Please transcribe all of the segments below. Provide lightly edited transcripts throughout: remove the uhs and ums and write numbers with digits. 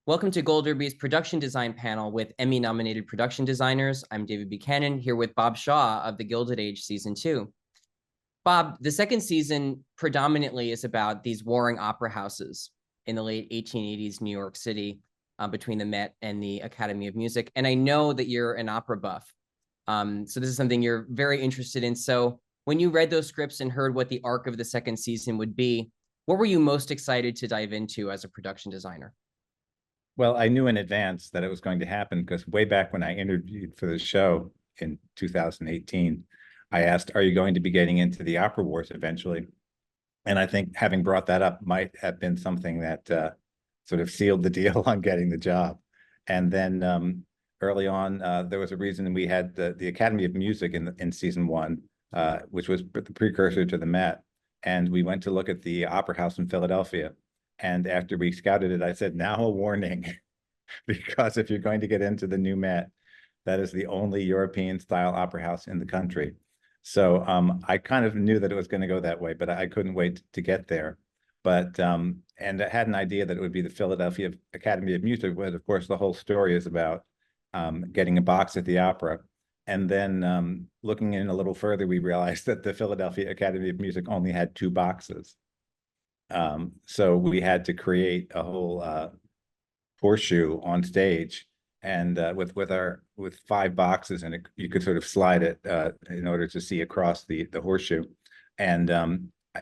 Welcome to Goldderby's production design panel with Emmy-nominated production designers. I'm David Buchanan, here with Bob Shaw of the Gilded Age Season 2. Bob, the second season predominantly is about these warring opera houses in the late 1880s New York City, between the Met and the Academy of Music. And I know that you're an opera buff, so this is something you're very interested in. So when you read those scripts and heard what the arc of the second season would be, what were you most excited to dive into as a production designer? Well, I knew in advance that it was going to happen because way back when I interviewed for the show in 2018, I asked, are you going to be getting into the opera wars eventually? And I think having brought that up might have been something that sort of sealed the deal on getting the job. And then early on, there was a reason we had the Academy of Music in season one, which was the precursor to the Met. And we went to look at the Opera House in Philadelphia. And after we scouted it, I said, now a warning, because if you're going to get into the new Met, that is the only European style opera house in the country. So I kind of knew that it was going to go that way, but I couldn't wait to get there. But and I had an idea that it would be the Philadelphia Academy of Music, but of course the whole story is about getting a box at the opera. And then looking in a little further, we realized that the Philadelphia Academy of Music only had 2 boxes. So we had to create a whole horseshoe on stage, and with 5 boxes, and you could sort of slide it in order to see across the horseshoe. And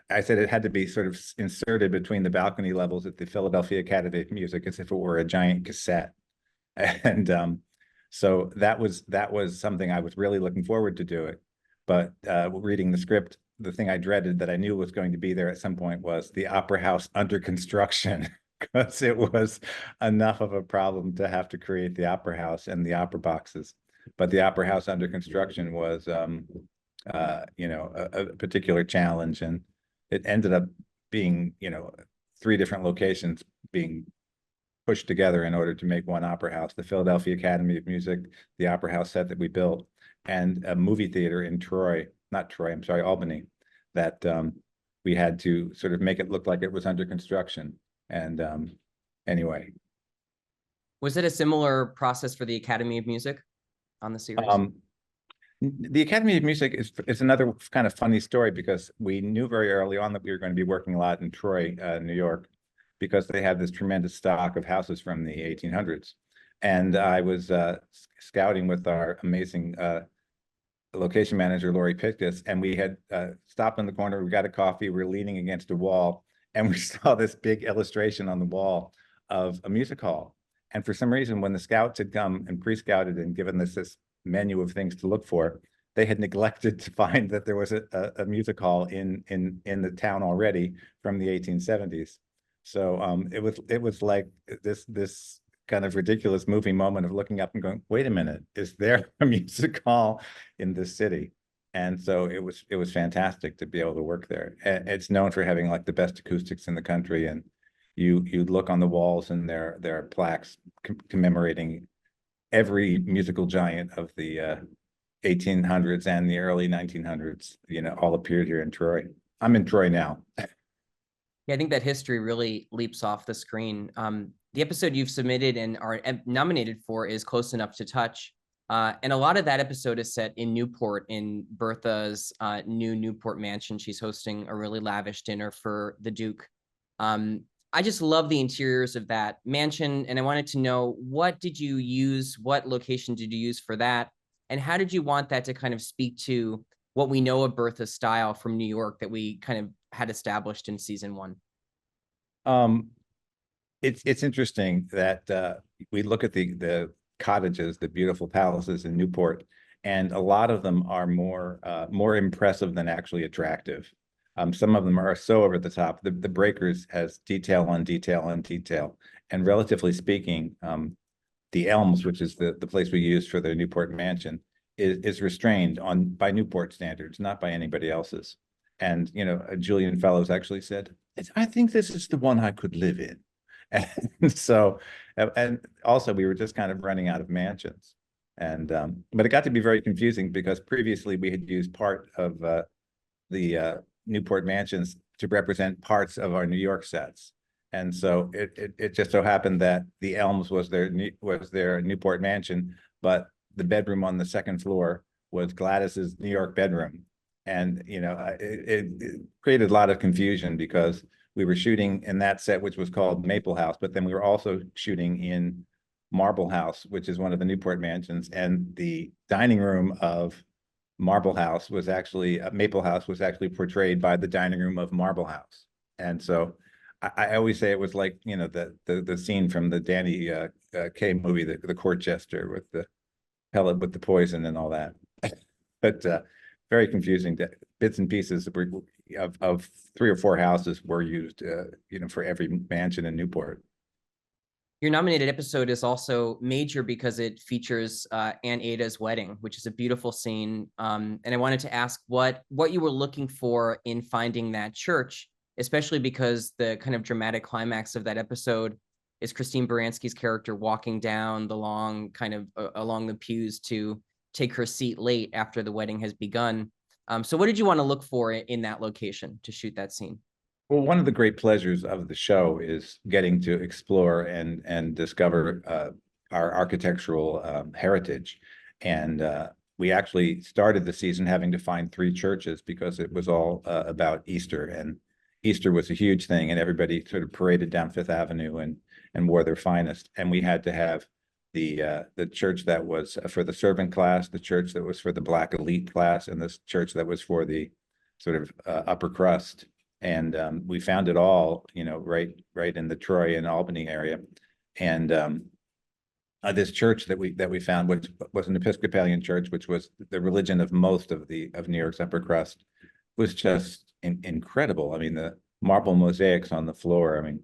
I said it had to be sort of inserted between the balcony levels at the Philadelphia Academy of Music as if it were a giant cassette. And so that was something I was really looking forward to doing. But reading the script, the thing I dreaded that I knew was going to be there at some point was the opera house under construction, because it was enough of a problem to have to create the opera house and the opera boxes. But the opera house under construction was, a particular challenge, and it ended up being, 3 different locations being pushed together in order to make one opera house: the Philadelphia Academy of Music, the opera house set that we built, and a movie theater in Albany, that we had to sort of make it look like it was under construction. And anyway. Was it a similar process for the Academy of Music on the series? The Academy of Music is another kind of funny story, because we knew very early on that we were going to be working a lot in Troy, New York, because they had this tremendous stock of houses from the 1800s. And I was scouting with our amazing location manager, Lori Pitkus, and we had stopped in the corner. We got a coffee. We were leaning against a wall, and we saw this big illustration on the wall of a music hall. And for some reason, when the scouts had come and pre-scouted and given us this menu of things to look for, they had neglected to find that there was a music hall in the town already from the 1870s. So it was like this kind of ridiculous movie moment of looking up and going, wait a minute, is there a music hall in this city? And so it was fantastic to be able to work there. It's known for having like the best acoustics in the country, and you look on the walls and there are plaques commemorating every musical giant of the 1800s and the early 1900s, all appeared here in Troy. I'm in Troy now. Yeah, I think that history really leaps off the screen. The episode you've submitted and are nominated for is Close Enough to Touch. And a lot of that episode is set in Newport, in Bertha's new Newport mansion. She's hosting a really lavish dinner for the Duke. I just love the interiors of that mansion, and I wanted to know, what did you use? What location did you use for that? And how did you want that to kind of speak to what we know of Bertha's style from New York that we kind of had established in season 1? It's interesting that we look at the cottages, the beautiful palaces in Newport, and a lot of them are more impressive than actually attractive. Some of them are so over the top. The Breakers has detail on detail on detail, and relatively speaking, the Elms, which is the place we used for the Newport mansion, is restrained by Newport standards, not by anybody else's. And Julian Fellows actually said, "I think this is the one I could live in." And so, and also we were just kind of running out of mansions, and but it got to be very confusing, because previously we had used part of the Newport mansions to represent parts of our New York sets. And so it just so happened that the Elms was their Newport mansion, but the bedroom on the second floor was Gladys's New York bedroom. And, it created a lot of confusion because we were shooting in that set, which was called Maple House, but then we were also shooting in Marble House, which is one of the Newport mansions. And the dining room of Maple House was actually portrayed by the dining room of Marble House. And so I always say it was like, the scene from the Danny Kaye movie, the court jester with the pellet with the poison and all that. But very confusing. Bits and pieces of 3 or 4 houses were used, for every mansion in Newport. Your nominated episode is also major because it features Aunt Ada's wedding, which is a beautiful scene. And I wanted to ask what you were looking for in finding that church, especially because the kind of dramatic climax of that episode is Christine Baranski's character walking down the long kind of along the pews to take her seat late after the wedding has begun. So what did you want to look for in that location to shoot that scene? Well, one of the great pleasures of the show is getting to explore and discover our architectural heritage. And we actually started the season having to find 3 churches because it was all about Easter. And Easter was a huge thing, and everybody sort of paraded down Fifth Avenue and wore their finest. And we had to have the church that was for the servant class, the church that was for the Black elite class, and this church that was for the sort of upper crust. And we found it all, right in the Troy and Albany area. And this church that we found, which was an Episcopalian church, which was the religion of most of New York's upper crust, was just incredible. I mean, the marble mosaics on the floor. I mean,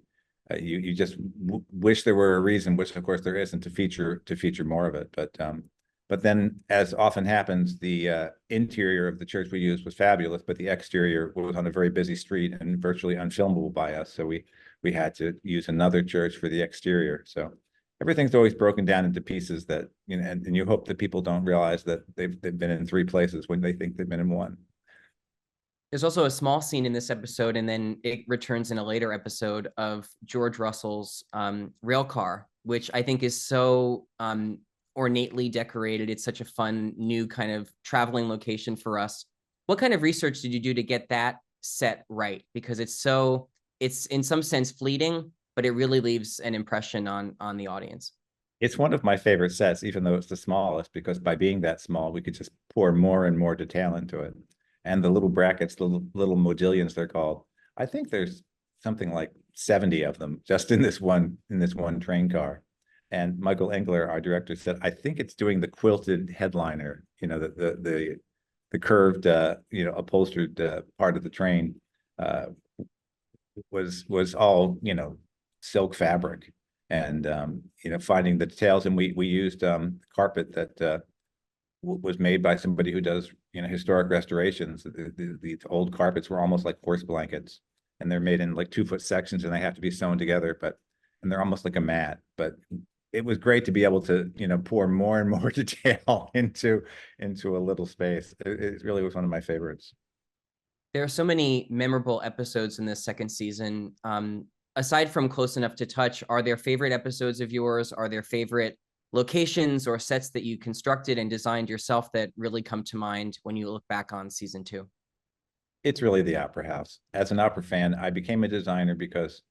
you just wish there were a reason, which of course there isn't, to feature more of it. But then, as often happens, the interior of the church we used was fabulous, but the exterior was on a very busy street and virtually unfilmable by us. So we had to use another church for the exterior. So everything's always broken down into pieces that, and you hope that people don't realize that they've been in 3 places when they think they've been in 1. There's also a small scene in this episode, and then it returns in a later episode of George Russell's rail car, which I think is so ornately decorated. It's such a fun new kind of traveling location for us. What kind of research did you do to get that set right? Because it's in some sense fleeting, but it really leaves an impression on the audience. It's one of my favorite sets, even though it's the smallest, because by being that small, we could just pour more and more detail into it. And the little brackets, the little modillions they're called, I think there's something like 70 of them just in this one train car. And Michael Engler, our director, said, I think it's doing the quilted headliner, the curved, upholstered part of the train was all, silk fabric. And, finding the details. And we used carpet that was made by somebody who does, historic restorations. The old carpets were almost like horse blankets, and they're made in like 2-foot sections, and they have to be sewn together, and they're almost like a mat. But it was great to be able to, pour more and more detail into a little space. It really was one of my favorites. There are so many memorable episodes in this second season. Aside from Close Enough to Touch, are there favorite episodes of yours? Are there favorite locations or sets that you constructed and designed yourself that really come to mind when you look back on season 2? It's really the Opera House. As an opera fan, I became a designer because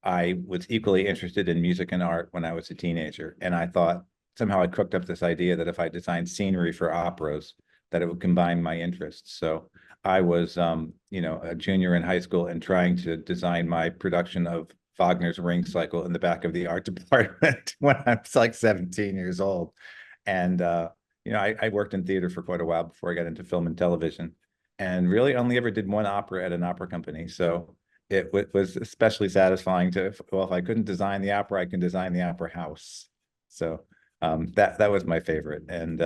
I was equally interested in music and art when I was a teenager. And I thought somehow I cooked up this idea that if I designed scenery for operas, that it would combine my interests. So I was, a junior in high school and trying to design my production of Wagner's Ring Cycle in the back of the art department when I was like 17 years old. And, I worked in theater for quite a while before I got into film and television, and really only ever did 1 opera at an opera company. So it was especially satisfying if I couldn't design the opera, I can design the opera house. So that was my favorite. And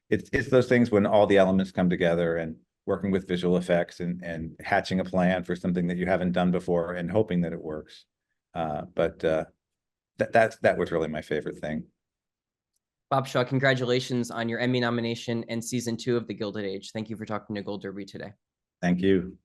it's those things when all the elements come together, and working with visual effects and hatching a plan for something that you haven't done before and hoping that it works. But that was really my favorite thing. Bob Shaw, congratulations on your Emmy nomination and season 2 of The Gilded Age. Thank you for talking to Gold Derby today. Thank you.